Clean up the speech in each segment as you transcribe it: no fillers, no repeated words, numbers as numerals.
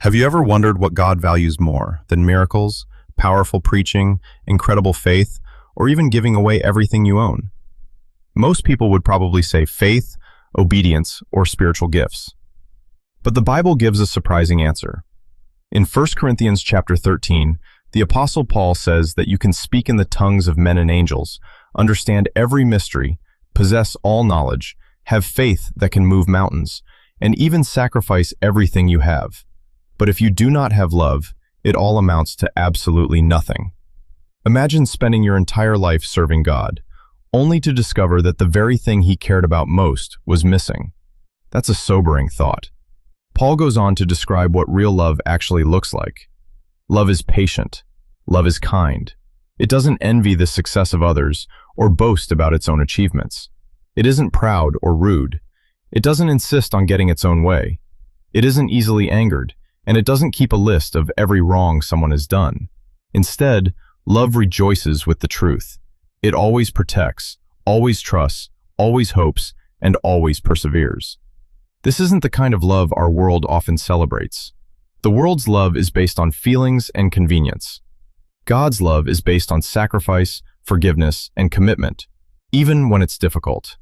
Have you ever wondered what God values more than miracles, powerful preaching, incredible faith, or even giving away everything you own? Most people would probably say faith, obedience, or spiritual gifts. But the Bible gives a surprising answer. In 1 Corinthians chapter 13, the Apostle Paul says that you can speak in the tongues of men and angels, understand every mystery, possess all knowledge, have faith that can move mountains, and even sacrifice everything you have. But if you do not have love, it all amounts to absolutely nothing. Imagine spending your entire life serving God, only to discover that the very thing he cared about most was missing. That's a sobering thought. Paul goes on to describe what real love actually looks like. Love is patient. Love is kind. It doesn't envy the success of others or boast about its own achievements. It isn't proud or rude. It doesn't insist on getting its own way. It isn't easily angered, and it doesn't keep a list of every wrong someone has done. Instead, love rejoices with the truth. It always protects, always trusts, always hopes, and always perseveres. This isn't the kind of love our world often celebrates. The world's love is based on feelings and convenience. God's love is based on sacrifice, forgiveness, and commitment, even when it's difficult.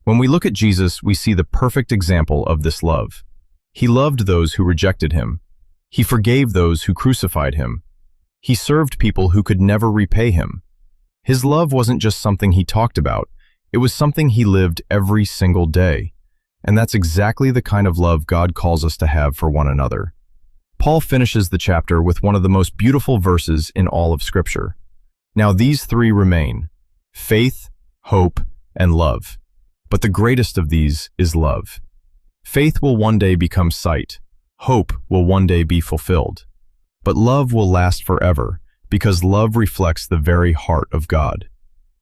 When we look at Jesus, we see the perfect example of this love. He loved those who rejected him. He forgave those who crucified him. He served people who could never repay him. His love wasn't just something he talked about, it was something he lived every single day. And that's exactly the kind of love God calls us to have for one another. Paul finishes the chapter with one of the most beautiful verses in all of Scripture. Now these three remain: faith, hope, and love. But the greatest of these is love. Faith will one day become sight. Hope will one day be fulfilled. But love will last forever, because love reflects the very heart of God.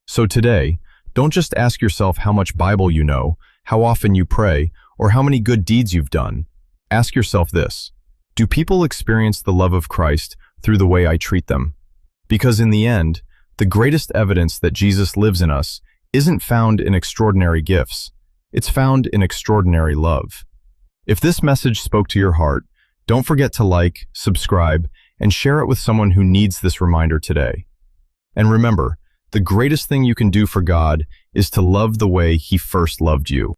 So today, don't just ask yourself how much Bible you know, how often you pray, or how many good deeds you've done. Ask yourself this: do people experience the love of Christ through the way I treat them? Because in the end, the greatest evidence that Jesus lives in us isn't found in extraordinary gifts. It's found in extraordinary love. If this message spoke to your heart, don't forget to like, subscribe, and share it with someone who needs this reminder today. And remember, the greatest thing you can do for God is to love the way he first loved you.